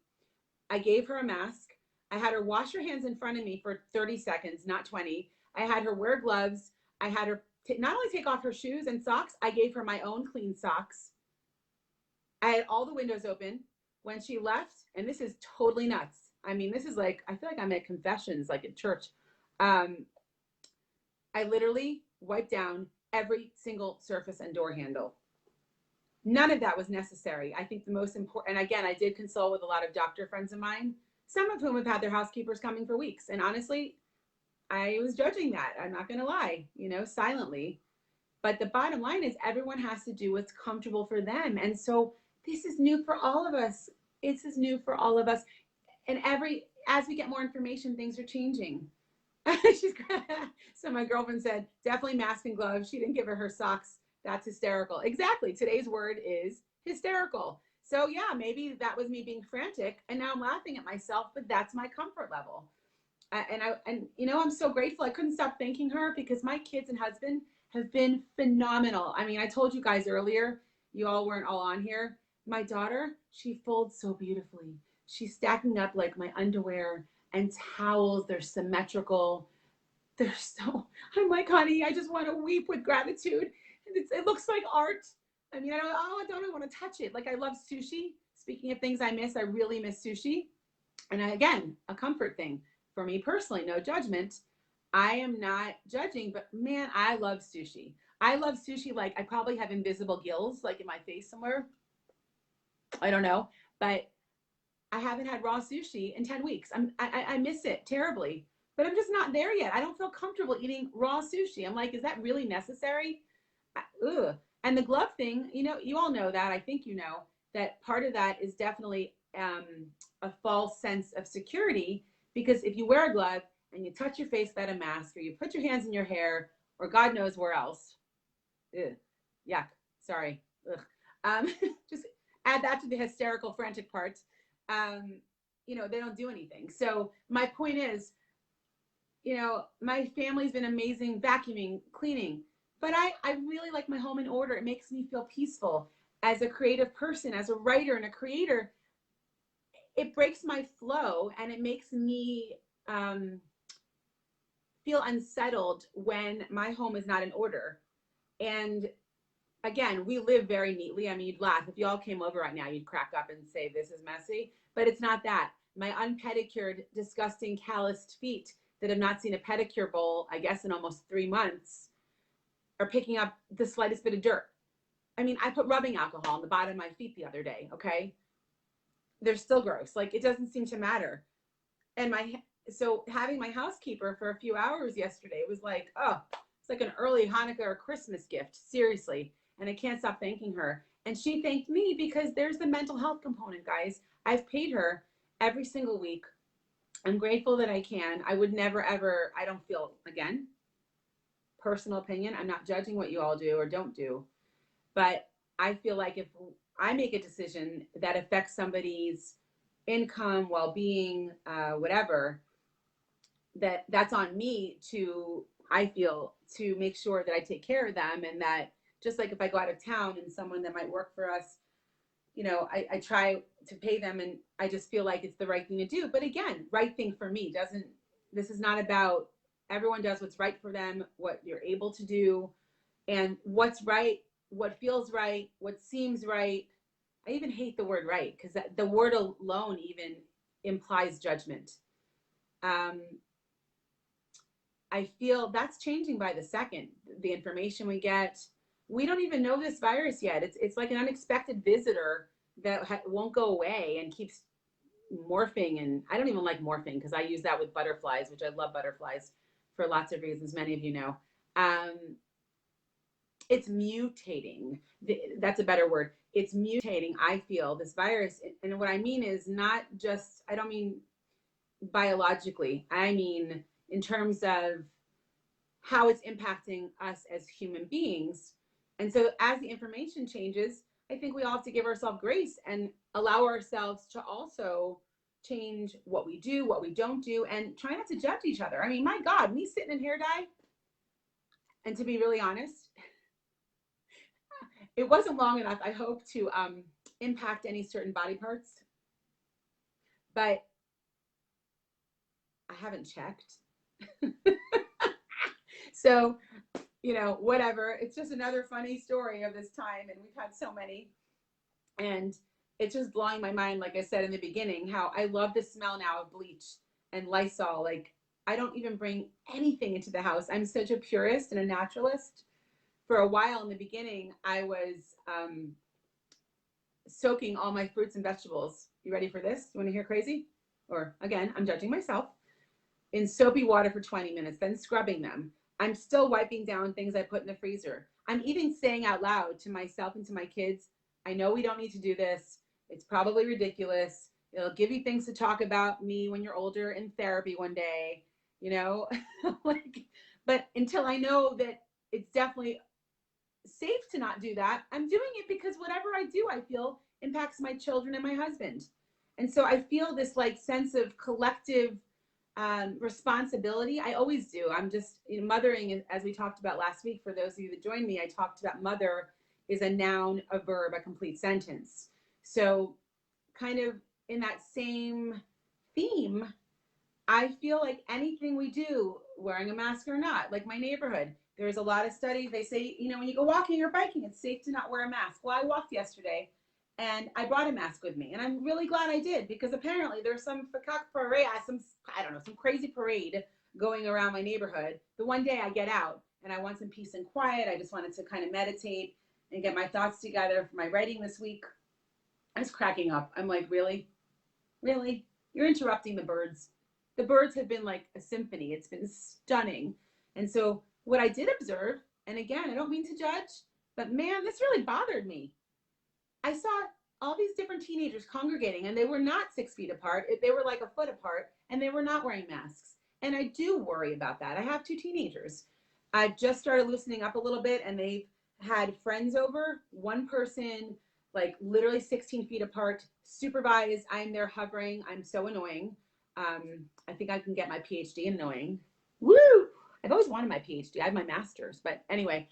I gave her a mask. I had her wash her hands in front of me for 30 seconds, not 20. I had her wear gloves. I had her not only take off her shoes and socks, I gave her my own clean socks. I had all the windows open. When she left, and this is totally nuts. I mean, this is like, I feel like I'm at confessions, like at church. Um, I literally wiped down every single surface and door handle. None of that was necessary. I think the most important, and again, I did consult with a lot of doctor friends of mine, some of whom have had their housekeepers coming for weeks. And honestly, I was judging that. I'm not going to lie, silently. But the bottom line is everyone has to do what's comfortable for them. And so this is new for all of us. This is new for all of us. And as we get more information, things are changing. She's so my girlfriend said, definitely mask and gloves. She didn't give her socks. That's hysterical. Exactly. Today's word is hysterical. So yeah, maybe that was me being frantic, and now I'm laughing at myself, but that's my comfort level. I'm so grateful. I couldn't stop thanking her because my kids and husband have been phenomenal. I mean, I told you guys earlier, you all weren't all on here. My daughter, she folds so beautifully. She's stacking up like my underwear and towels. They're symmetrical. They're so, I'm like, honey, I just want to weep with gratitude. It looks like art. I mean, I don't want to touch it. Like, I love sushi. Speaking of things I miss, I really miss sushi. And again, a comfort thing for me personally, no judgment. I am not judging, but man, I love sushi. I love sushi like I probably have invisible gills like in my face somewhere. I don't know, but I haven't had raw sushi in 10 weeks. I miss it terribly, but I'm just not there yet. I don't feel comfortable eating raw sushi. I'm like, is that really necessary? Ugh. And the glove thing, you all know that. I think you know that part of that is definitely a false sense of security, because if you wear a glove and you touch your face without a mask, or you put your hands in your hair, or God knows where else, ugh, yuck, sorry, ugh. Just add that to the hysterical, frantic part. They don't do anything. So my point is, my family's been amazing vacuuming, cleaning, but I really like my home in order. It makes me feel peaceful. As a creative person, as a writer and a creator, it breaks my flow and it makes me feel unsettled when my home is not in order. And again, we live very neatly. I mean, you'd laugh. If you all came over right now, you'd crack up and say, this is messy. But it's not that. My unpedicured, disgusting, calloused feet that have not seen a pedicure bowl, I guess, in almost 3 months, are picking up the slightest bit of dirt. I mean, I put rubbing alcohol on the bottom of my feet the other day, okay? They're still gross. Like, it doesn't seem to matter. And so having my housekeeper for a few hours yesterday was like, oh, it's like an early Hanukkah or Christmas gift, seriously. And I can't stop thanking her. And she thanked me because there's the mental health component, guys. I've paid her every single week. I'm grateful that I can. I would never, ever, I don't feel, again, personal opinion, I'm not judging what you all do or don't do. But I feel like if I make a decision that affects somebody's income, well-being, whatever, that's on me to, I feel, to make sure that I take care of them. And that just like if I go out of town and someone that might work for us, I try to pay them, and I just feel like it's the right thing to do. But again, right thing for me this is not about, everyone does what's right for them, what you're able to do, and what's right, what feels right, what seems right. I even hate the word right, because the word alone even implies judgment. Um, I feel that's changing by the second. The information we get, we don't even know this virus yet. It's like an unexpected visitor that won't go away and keeps morphing. And I don't even like morphing because I use that with butterflies, which I love butterflies for lots of reasons. Many of you know. It's mutating. That's a better word. It's mutating. I feel this virus, and what I mean is not just. I don't mean biologically. I mean in terms of how it's impacting us as human beings. And so as the information changes, I think we all have to give ourselves grace and allow ourselves to also change what we do, what we don't do, and try not to judge each other. I mean, my God, me sitting in hair dye, and to be really honest, it wasn't long enough, I hope, to impact any certain body parts, but I haven't checked. So, whatever. It's just another funny story of this time, and we've had so many. And it's just blowing my mind, like I said in the beginning, how I love the smell now of bleach and Lysol. Like, I don't even bring anything into the house. I'm such a purist and a naturalist. For a while in the beginning, I was soaking all my fruits and vegetables. You ready for this? You want to hear crazy? Or again, I'm judging myself. In soapy water for 20 minutes, then scrubbing them. I'm still wiping down things I put in the freezer. I'm even saying out loud to myself and to my kids, I know we don't need to do this. It's probably ridiculous. It'll give you things to talk about me when you're older in therapy one day, like, but until I know that it's definitely safe to not do that, I'm doing it because whatever I do, I feel impacts my children and my husband. And so I feel this like sense of collective responsibility. I always do. I'm just mothering, as we talked about last week. For those of you that joined me, I talked about mother is a noun, a verb, a complete sentence. So kind of in that same theme, I feel like anything we do, wearing a mask or not, like my neighborhood, there's a lot of studies. They say, when you go walking or biking, it's safe to not wear a mask. Well, I walked yesterday and I brought a mask with me. And I'm really glad I did, because apparently there's some parade, I don't know, some crazy parade going around my neighborhood. The one day I get out and I want some peace and quiet. I just wanted to kind of meditate and get my thoughts together for my writing this week. I was cracking up. I'm like, really? Really? You're interrupting the birds. The birds have been like a symphony. It's been stunning. And so what I did observe, and again, I don't mean to judge, but man, this really bothered me. I saw all these different teenagers congregating, and they were not 6 feet apart. They were like a foot apart, and they were not wearing masks. And I do worry about that. I have 2 teenagers. I've just started loosening up a little bit, and they've had friends over. One person, like literally 16 feet apart, supervised. I'm there hovering. I'm so annoying. I think I can get my PhD in annoying. Woo! I've always wanted my PhD. I have my master's, but anyway.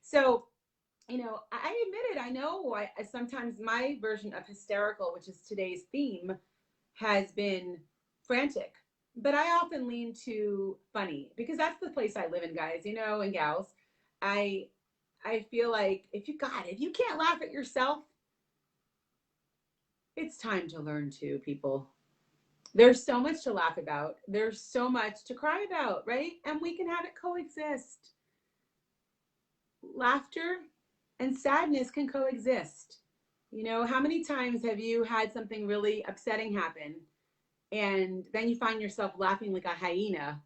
So I admit it. I know I sometimes my version of hysterical, which is today's theme, has been frantic. But I often lean to funny because that's the place I live in, guys, and gals. I I feel like if you can't laugh at yourself, it's time to learn to, people. There's so much to laugh about. There's so much to cry about, right? And we can have it coexist. Laughter and sadness can coexist. How many times have you had something really upsetting happen and then you find yourself laughing like a hyena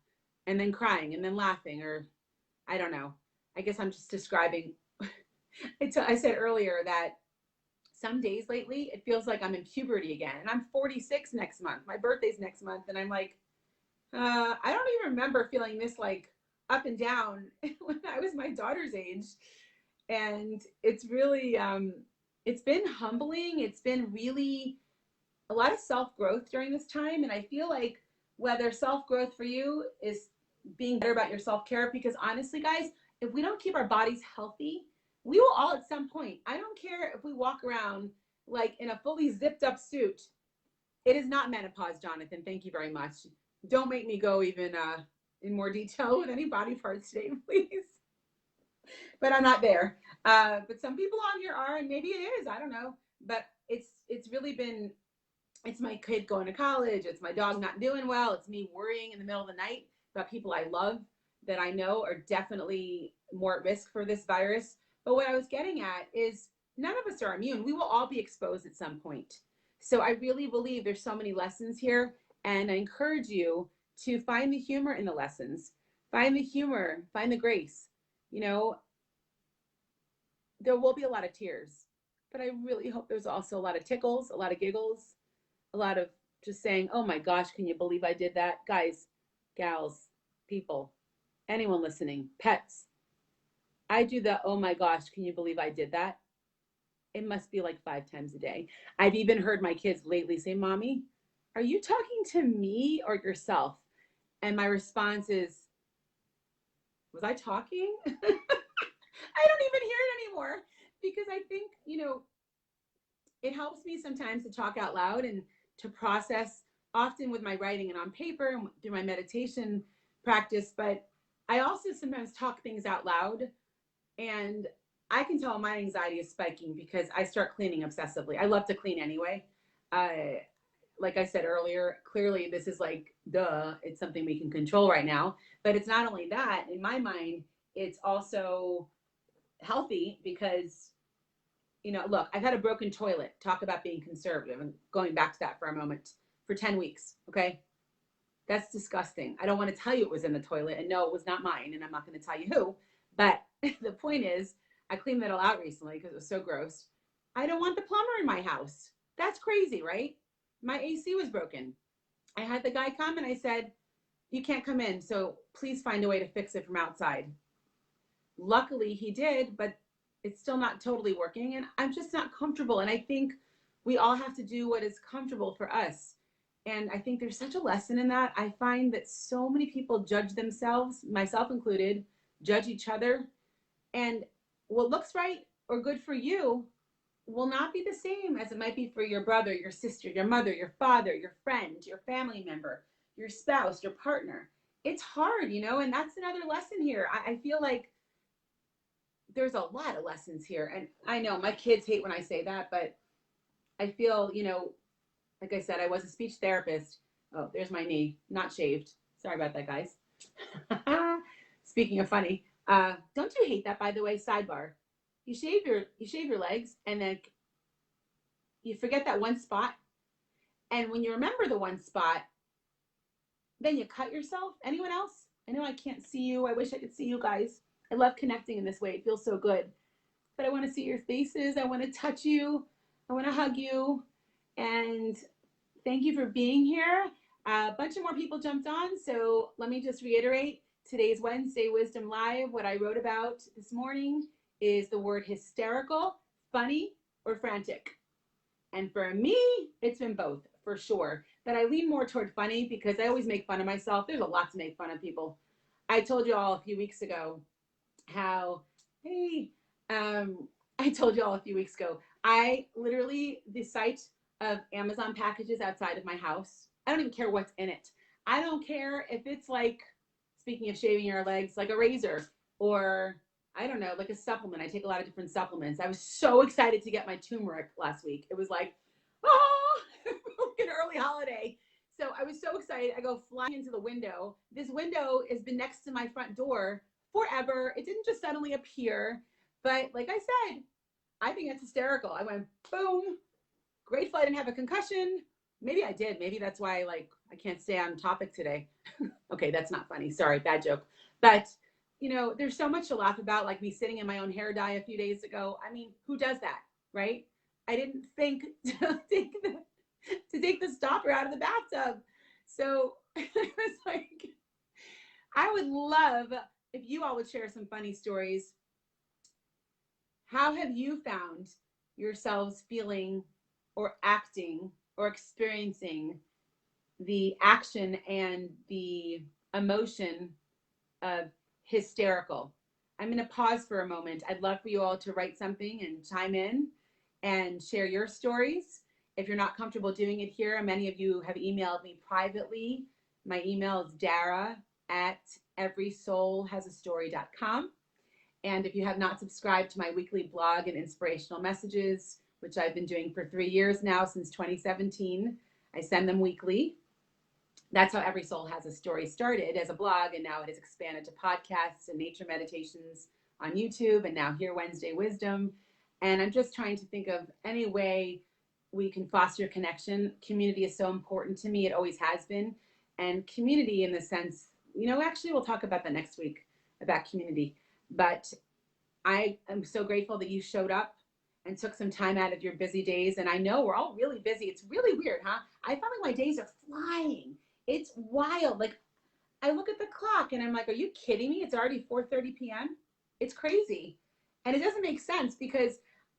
and then crying and then laughing? Or I don't know. I guess I'm just describing. I said earlier that some days lately it feels like I'm in puberty again, and I'm 46 next month. My birthday's next month, and I'm like, I don't even remember feeling this like up and down when I was my daughter's age. And it's really it's been humbling. It's been really a lot of self-growth during this time, and I feel like whether self-growth for you is being better about your self-care, because honestly, guys, if we don't keep our bodies healthy, we will all at some point. I don't care if we walk around like in a fully zipped up suit. It is not menopause, Jonathan. Thank you very much. Don't make me go even in more detail with any body parts today, please. But I'm not there. But some people on here are, and maybe it is. I don't know. But it's really been It's my kid going to college. It's my dog not doing well. It's me worrying in the middle of the night about people I love that I know are definitely more at risk for this virus. But what I was getting at is none of us are immune. We will all be exposed at some point. So I really believe there's so many lessons here. And I encourage you to find the humor in the lessons, find the humor, find the grace. You know, there will be a lot of tears, but I really hope there's also a lot of tickles, a lot of giggles, a lot of just saying, oh my gosh, can you believe I did that? Guys, gals, people, anyone listening, pets, I do the, oh my gosh, can you believe I did that? It must be like 5 times a day. I've even heard my kids lately say, Mommy, are you talking to me or yourself? And my response is, was I talking? I don't even hear it anymore because I think, it helps me sometimes to talk out loud and to process, often with my writing and on paper and through my meditation practice. But I also sometimes talk things out loud, and I can tell my anxiety is spiking because I start cleaning obsessively. I love to clean anyway. Like I said earlier, clearly this is like, duh, it's something we can control right now. But it's not only that, in my mind, it's also healthy because look, I've had a broken toilet. Talk about being conservative and going back to that for a moment for 10 weeks. Okay. That's disgusting. I don't want to tell you it was in the toilet. And no, it was not mine. And I'm not going to tell you who. But the point is, I cleaned that all out recently because it was so gross. I don't want the plumber in my house. That's crazy, right? My AC was broken. I had the guy come and I said, you can't come in. So please find a way to fix it from outside. Luckily, he did, but it's still not totally working. And I'm just not comfortable. And I think we all have to do what is comfortable for us. And I think there's such a lesson in that. I find that so many people judge themselves, myself included, judge each other. And what looks right or good for you will not be the same as it might be for your brother, your sister, your mother, your father, your friend, your family member, your spouse, your partner. It's hard, and that's another lesson here. I feel like there's a lot of lessons here. And I know my kids hate when I say that, but I feel, like I said, I was a speech therapist. Oh, there's my knee, not shaved. Sorry about that, guys. Speaking of funny, don't you hate that, by the way? Sidebar. You shave your legs and then you forget that one spot. And when you remember the one spot, then you cut yourself. Anyone else? I know I can't see you. I wish I could see you guys. I love connecting in this way. It feels so good. But I want to see your faces. I want to touch you. I want to hug you. And thank you for being here. A bunch of more people jumped on. So let me just reiterate today's Wednesday Wisdom Live. What I wrote about this morning is the word hysterical, funny, or frantic. And for me, it's been both for sure. But I lean more toward funny because I always make fun of myself. There's a lot to make fun of people. I told you all a few weeks ago how, hey, I told you all a few weeks ago, I literally, the sight of Amazon packages outside of my house, I don't even care what's in it. I don't care if it's like, speaking of shaving your legs, like a razor or I don't know, like a supplement. I take a lot of different supplements. I was so excited to get my turmeric last week. It was like, oh, an early holiday. So I was so excited. I go flying into the window. This window has been next to my front door forever. It didn't just suddenly appear. But like I said, I think it's hysterical. I went, boom. Grateful I didn't have a concussion. Maybe I did. Maybe that's why I can't stay on topic today. Okay, that's not funny. Sorry, bad joke. But there's so much to laugh about, like me sitting in my own hair dye a few days ago. I mean, who does that, right? I didn't think to take the stopper out of the bathtub. So it was like, I would love if you all would share some funny stories. How have you found yourselves feeling or acting or experiencing the action and the emotion of hysterical? I'm going to pause for a moment. I'd love for you all to write something and chime in and share your stories. If you're not comfortable doing it here, many of you have emailed me privately. My email is dara@everysoulhasastory.com. And if you have not subscribed to my weekly blog and inspirational messages, which I've been doing for 3 years now, since 2017, I send them weekly. That's how Every Soul Has a Story started, as a blog, and now it has expanded to podcasts and nature meditations on YouTube, and now Here Wednesday Wisdom. And I'm just trying to think of any way we can foster connection. Community is so important to me. It always has been. And community, in the sense, actually, we'll talk about that next week, about community. But I am so grateful that you showed up and took some time out of your busy days. And I know we're all really busy. It's really weird, huh? I feel like my days are flying. It's wild. Like, I look at the clock and I'm like, are you kidding me? It's already 4:30 p.m. It's crazy. And it doesn't make sense, because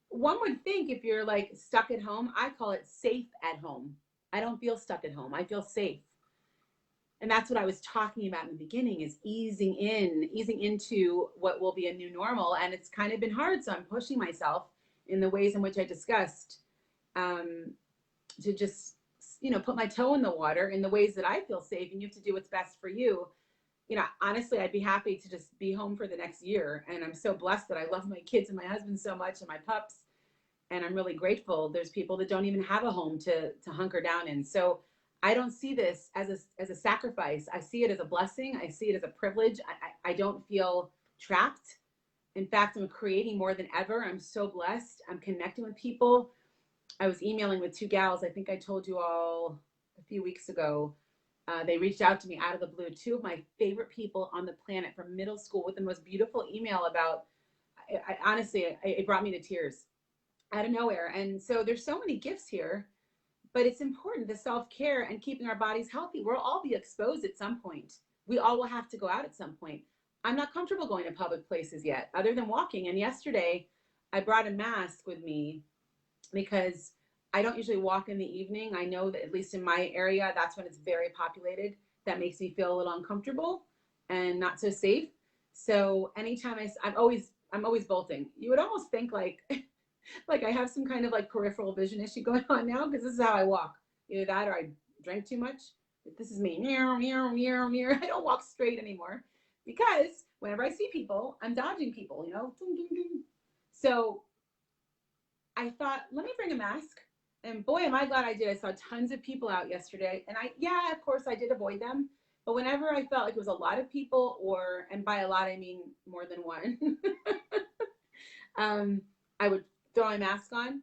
one would think if you're like stuck at home, I call it safe at home. I don't feel stuck at home. I feel safe. And that's what I was talking about in the beginning, is easing into what will be a new normal. And it's kind of been hard. So I'm pushing myself in the ways in which I discussed, um, to just, put my toe in the water in the ways that I feel safe. And you have to do what's best for you. Honestly, I'd be happy to just be home for the next year. And I'm so blessed that I love my kids and my husband so much, and my pups. And I'm really grateful. There's people that don't even have a home to hunker down in. So I don't see this as a sacrifice. I see it as a blessing. I see it as a privilege. I don't feel trapped. In fact, I'm creating more than ever. I'm so blessed. I'm connecting with people. I was emailing with two gals. I think I told you all a few weeks ago. They reached out to me out of the blue. Two of my favorite people on the planet from middle school, with the most beautiful email about, honestly, it brought me to tears out of nowhere. And so there's so many gifts here, but it's important, the self-care and keeping our bodies healthy. We'll all be exposed at some point. We all will have to go out at some point. I'm not comfortable going to public places yet, other than walking. And yesterday I brought a mask with me because I don't usually walk in the evening. I know that at least in my area, that's when it's very populated. That makes me feel a little uncomfortable and not so safe. So anytime I'm always bolting. You would almost think like like I have some kind of like peripheral vision issue going on now, because this is how I walk. Either that or I drank too much. This is me. Meow, meow, meow, meow. I don't walk straight anymore, because whenever I see people, I'm dodging people. So I thought, let me bring a mask. And boy, am I glad I did. I saw tons of people out yesterday. And of course, I did avoid them. But whenever I felt like it was a lot of people, and by a lot, I mean more than one, I would throw my mask on.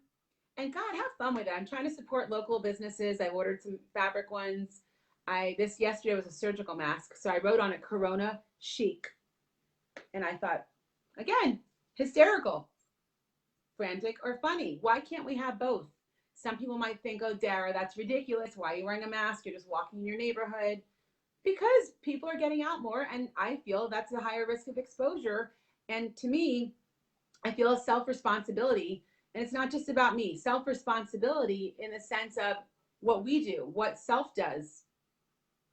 And God, have fun with it. I'm trying to support local businesses. I ordered some fabric ones. This yesterday was a surgical mask. So I wrote on it Corona chic. And I thought, again, hysterical, frantic, or funny. Why can't we have both? Some people might think, oh, Dara, that's ridiculous. Why are you wearing a mask? You're just walking in your neighborhood. Because people are getting out more, and I feel that's a higher risk of exposure. And to me, I feel a self-responsibility. And it's not just about me. Self-responsibility in the sense of what we do, what self does,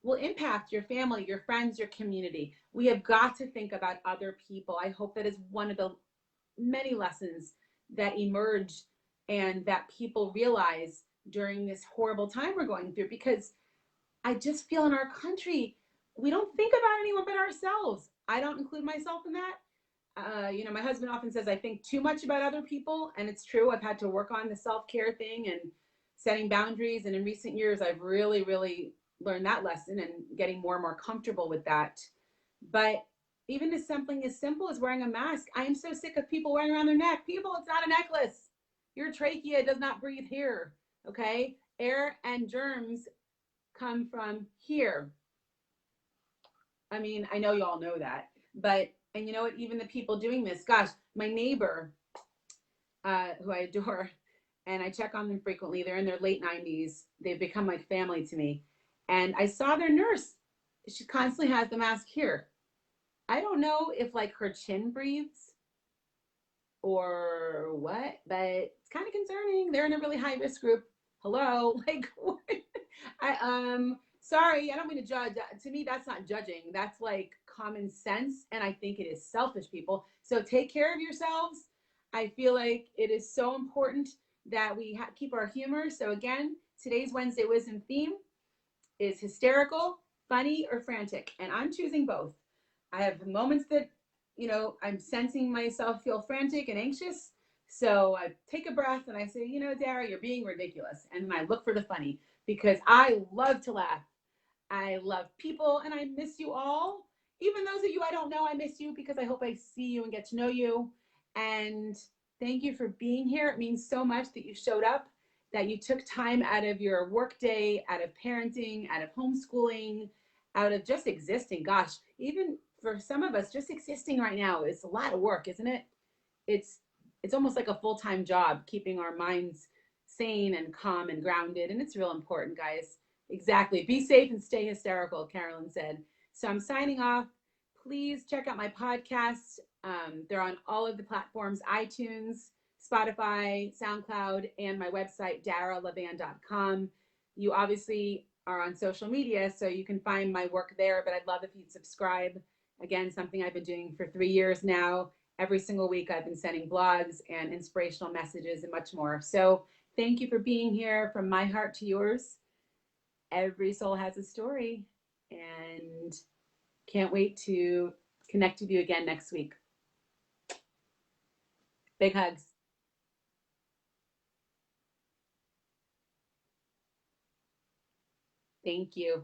will impact your family, your friends, your community. We have got to think about other people. I hope that is one of the many lessons that emerge and that people realize during this horrible time we're going through, because I just feel in our country, we don't think about anyone but ourselves. I don't include myself in that. My husband often says I think too much about other people, and it's true. I've had to work on the self-care thing and setting boundaries, and in recent years, I've really, really learned that lesson and getting more and more comfortable with that. But even as something as simple as wearing a mask, I am so sick of people wearing around their neck. People, it's not a necklace. Your trachea does not breathe here, okay? Air and germs come from here. I mean, I know you all know that, but, and you know what, even the people doing this, gosh, my neighbor, who I adore, and I check on them frequently, they're in their late 90s. They've become like family to me. And I saw their nurse. She constantly has the mask here. I don't know if like her chin breathes or what, but it's kind of concerning. They're in a really high risk group. Hello, like, sorry, I don't mean to judge. To me, that's not judging. That's like common sense, and I think it is selfish, people. So take care of yourselves. I feel like it is so important that we keep our humor. So again, today's Wednesday Wisdom theme is hysterical, funny, or frantic, and I'm choosing both. I have moments that, I'm sensing myself feel frantic and anxious. So I take a breath and I say, you know, Dara, you're being ridiculous. And then I look for the funny because I love to laugh. I love people and I miss you all. Even those of you I don't know, I miss you because I hope I see you and get to know you. And thank you for being here. It means so much that you showed up, that you took time out of your workday, out of parenting, out of homeschooling, out of just existing. Gosh, even for some of us, just existing right now is a lot of work, isn't it? it's it's almost like a full-time job keeping our minds sane and calm and grounded, and it's real important, guys. Exactly, be safe and stay hysterical, Carolyn said. So I'm signing off. Please check out my podcasts. They're on all of the platforms: iTunes, Spotify, SoundCloud, and my website daralevan.com. You obviously are on social media, so you can find my work there, but I'd love if you'd subscribe. Again, something I've been doing for 3 years now. Every single week, I've been sending blogs and inspirational messages and much more. So thank you for being here. From my heart to yours, every soul has a story, and can't wait to connect with you again next week. Big hugs. Thank you.